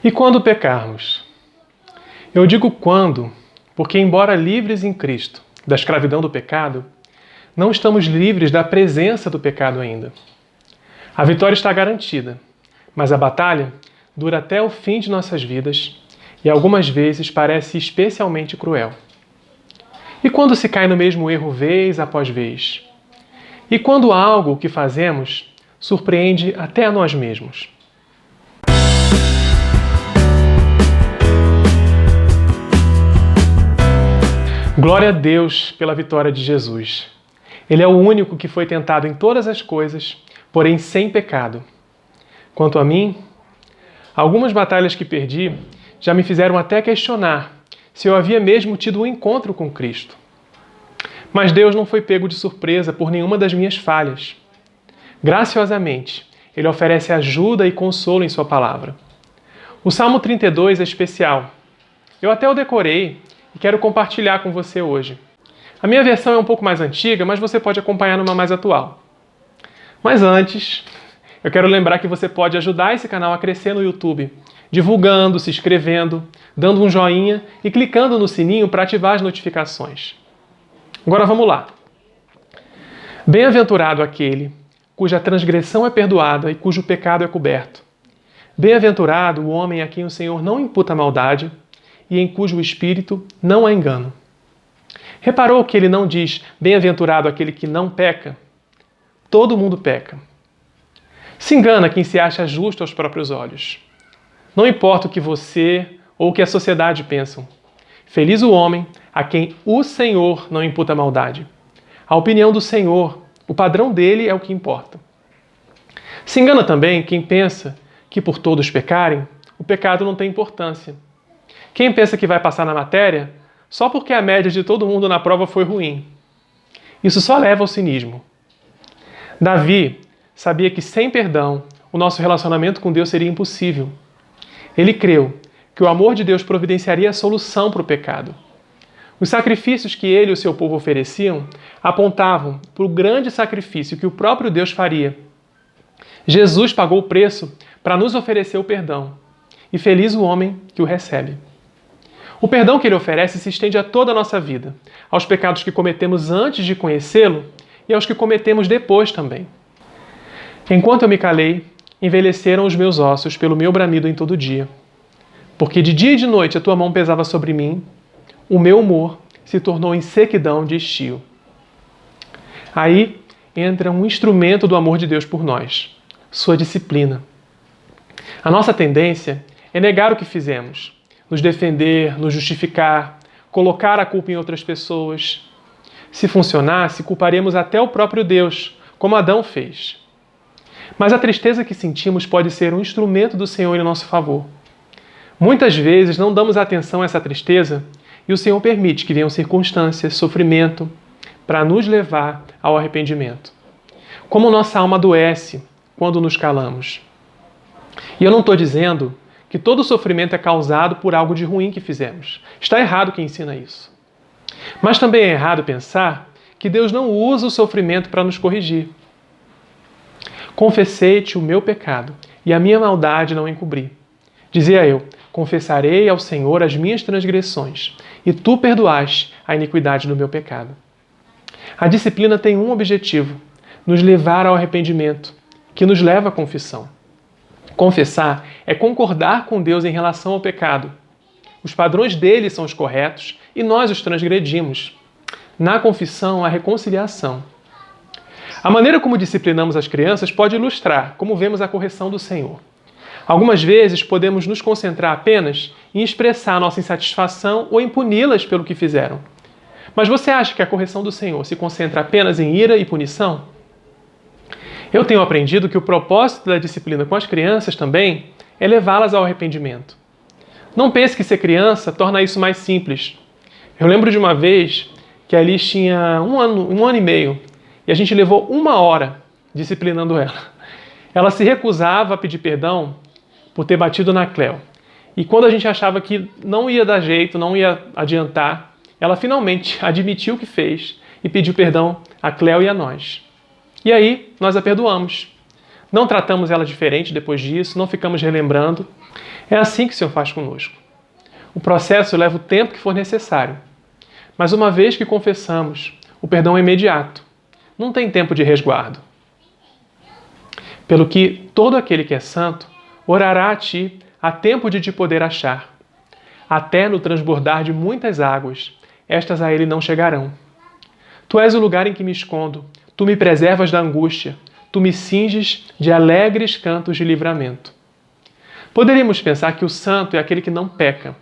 E quando pecarmos? Eu digo quando, porque embora livres em Cristo da escravidão do pecado, não estamos livres da presença do pecado ainda. A vitória está garantida, mas a batalha dura até o fim de nossas vidas e algumas vezes parece especialmente cruel. E quando se cai no mesmo erro vez após vez? E quando algo que fazemos surpreende até a nós mesmos? Glória a Deus pela vitória de Jesus. Ele é o único que foi tentado em todas as coisas, porém sem pecado. Quanto a mim, algumas batalhas que perdi já me fizeram até questionar se eu havia mesmo tido um encontro com Cristo. Mas Deus não foi pego de surpresa por nenhuma das minhas falhas. Graciosamente, Ele oferece ajuda e consolo em Sua palavra. O Salmo 32 é especial. Eu até o decorei e quero compartilhar com você hoje. A minha versão é um pouco mais antiga, mas você pode acompanhar numa mais atual. Mas antes, eu quero lembrar que você pode ajudar esse canal a crescer no YouTube, divulgando, se inscrevendo, dando um joinha e clicando no sininho para ativar as notificações. Agora vamos lá. Bem-aventurado aquele cuja transgressão é perdoada e cujo pecado é coberto. Bem-aventurado o homem a quem o Senhor não imputa maldade e em cujo espírito não há engano. Reparou que ele não diz bem-aventurado aquele que não peca? Todo mundo peca. Se engana quem se acha justo aos próprios olhos. Não importa o que você ou o que a sociedade pensam. Feliz o homem a quem o Senhor não imputa maldade. A opinião do Senhor, o padrão dele é o que importa. Se engana também quem pensa que por todos pecarem, o pecado não tem importância. Quem pensa que vai passar na matéria só porque a média de todo mundo na prova foi ruim. Isso só leva ao cinismo. Davi sabia que sem perdão, o nosso relacionamento com Deus seria impossível. Ele creu que o amor de Deus providenciaria a solução para o pecado. Os sacrifícios que ele e o seu povo ofereciam apontavam para o grande sacrifício que o próprio Deus faria. Jesus pagou o preço para nos oferecer o perdão, e feliz o homem que o recebe. O perdão que ele oferece se estende a toda a nossa vida, aos pecados que cometemos antes de conhecê-lo e aos que cometemos depois também. Enquanto eu me calei, envelheceram os meus ossos pelo meu bramido em todo dia. Porque de dia e de noite a tua mão pesava sobre mim, o meu humor se tornou em sequidão de estio. Aí entra um instrumento do amor de Deus por nós, sua disciplina. A nossa tendência é negar o que fizemos, nos defender, nos justificar, colocar a culpa em outras pessoas. Se funcionasse, culparemos até o próprio Deus, como Adão fez. Mas a tristeza que sentimos pode ser um instrumento do Senhor em nosso favor. Muitas vezes não damos atenção a essa tristeza e o Senhor permite que venham circunstâncias, sofrimento, para nos levar ao arrependimento. Como nossa alma adoece quando nos calamos. E eu não estou dizendo que todo sofrimento é causado por algo de ruim que fizemos. Está errado quem ensina isso. Mas também é errado pensar que Deus não usa o sofrimento para nos corrigir. Confessei-te o meu pecado e a minha maldade não encobri. Dizia eu, confessarei ao Senhor as minhas transgressões e tu perdoaste a iniquidade do meu pecado. A disciplina tem um objetivo, nos levar ao arrependimento, que nos leva à confissão. Confessar é concordar com Deus em relação ao pecado. Os padrões dele são os corretos e nós os transgredimos. Na confissão, há reconciliação. A maneira como disciplinamos as crianças pode ilustrar como vemos a correção do Senhor. Algumas vezes podemos nos concentrar apenas em expressar nossa insatisfação ou em puni-las pelo que fizeram. Mas você acha que a correção do Senhor se concentra apenas em ira e punição? Eu tenho aprendido que o propósito da disciplina com as crianças também é levá-las ao arrependimento. Não pense que ser criança torna isso mais simples. Eu lembro de uma vez que a Alice tinha um ano e meio e a gente levou 1 hora disciplinando ela. Ela se recusava a pedir perdão por ter batido na Cleo. E quando a gente achava que não ia dar jeito, não ia adiantar, ela finalmente admitiu o que fez e pediu perdão a Cleo e a nós. E aí, nós a perdoamos. Não tratamos ela diferente depois disso, não ficamos relembrando. É assim que o Senhor faz conosco. O processo leva o tempo que for necessário. Mas uma vez que confessamos, o perdão é imediato. Não tem tempo de resguardo. Pelo que todo aquele que é santo orará a ti a tempo de te poder achar. Até no transbordar de muitas águas, estas a ele não chegarão. Tu és o lugar em que me escondo, tu me preservas da angústia, tu me cinges de alegres cantos de livramento. Poderíamos pensar que o santo é aquele que não peca,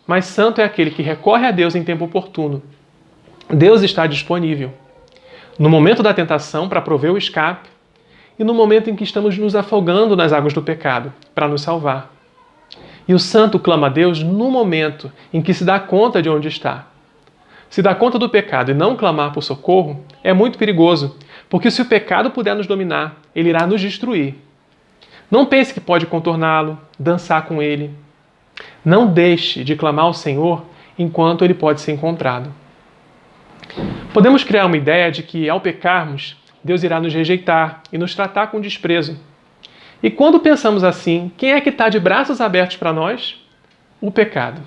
mas santo é aquele que recorre a Deus em tempo oportuno. Deus está disponível no momento da tentação para prover o escape e no momento em que estamos nos afogando nas águas do pecado para nos salvar. E o santo clama a Deus no momento em que se dá conta de onde está. Se dá conta do pecado e não clamar por socorro é muito perigoso, porque se o pecado puder nos dominar, ele irá nos destruir. Não pense que pode contorná-lo, dançar com ele. Não deixe de clamar ao Senhor enquanto ele pode ser encontrado. Podemos criar uma ideia de que, ao pecarmos, Deus irá nos rejeitar e nos tratar com desprezo. E quando pensamos assim, quem é que está de braços abertos para nós? O pecado.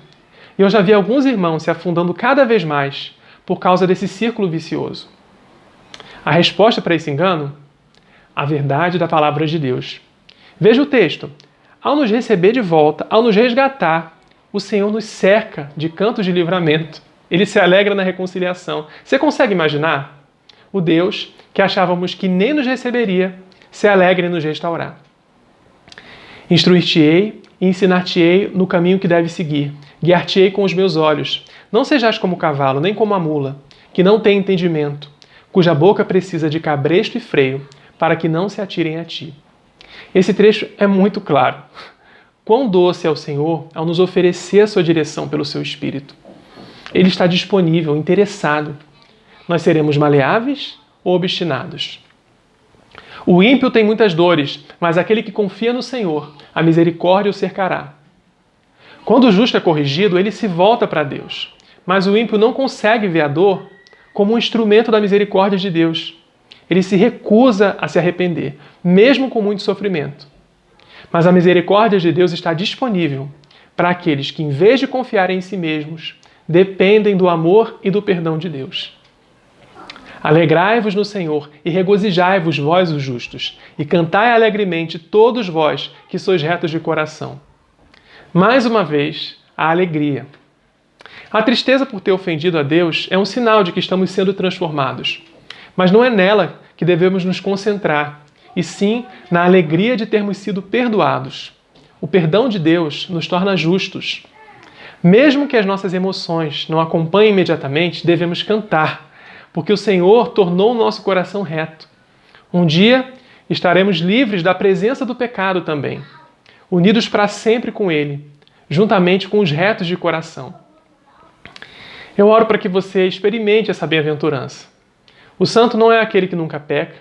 E eu já vi alguns irmãos se afundando cada vez mais por causa desse círculo vicioso. A resposta para esse engano? A verdade da palavra de Deus. Veja o texto. Ao nos receber de volta, ao nos resgatar, o Senhor nos cerca de cantos de livramento. Ele se alegra na reconciliação. Você consegue imaginar? O Deus que achávamos que nem nos receberia, se alegra em nos restaurar. Instruir-te-ei e ensinar-te-ei no caminho que deve seguir. Guiar-te-ei com os meus olhos. Não sejais como o cavalo, nem como a mula, que não tem entendimento, cuja boca precisa de cabresto e freio, para que não se atirem a ti. Esse trecho é muito claro. Quão doce é o Senhor ao nos oferecer a sua direção pelo seu Espírito. Ele está disponível, interessado. Nós seremos maleáveis ou obstinados? O ímpio tem muitas dores, mas aquele que confia no Senhor, a misericórdia o cercará. Quando o justo é corrigido, ele se volta para Deus. Mas o ímpio não consegue ver a dor como um instrumento da misericórdia de Deus. Ele se recusa a se arrepender, mesmo com muito sofrimento. Mas a misericórdia de Deus está disponível para aqueles que, em vez de confiarem em si mesmos, dependem do amor e do perdão de Deus. Alegrai-vos no Senhor e regozijai-vos vós os justos, e cantai alegremente todos vós que sois retos de coração. Mais uma vez, a alegria. A tristeza por ter ofendido a Deus é um sinal de que estamos sendo transformados. Mas não é nela que devemos nos concentrar, e sim na alegria de termos sido perdoados. O perdão de Deus nos torna justos. Mesmo que as nossas emoções não acompanhem imediatamente, devemos cantar, porque o Senhor tornou o nosso coração reto. Um dia estaremos livres da presença do pecado também, unidos para sempre com Ele, juntamente com os retos de coração. Eu oro para que você experimente essa bem-aventurança. O santo não é aquele que nunca peca,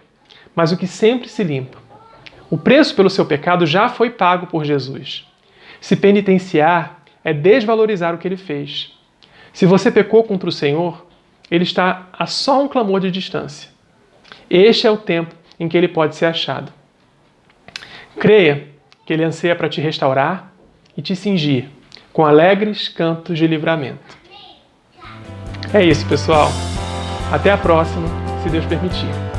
mas o que sempre se limpa. O preço pelo seu pecado já foi pago por Jesus. Se penitenciar é desvalorizar o que Ele fez. Se você pecou contra o Senhor, Ele está a só um clamor de distância. Este é o tempo em que Ele pode ser achado. Creia que Ele anseia para te restaurar e te cingir com alegres cantos de livramento. É isso, pessoal. Até a próxima, se Deus permitir.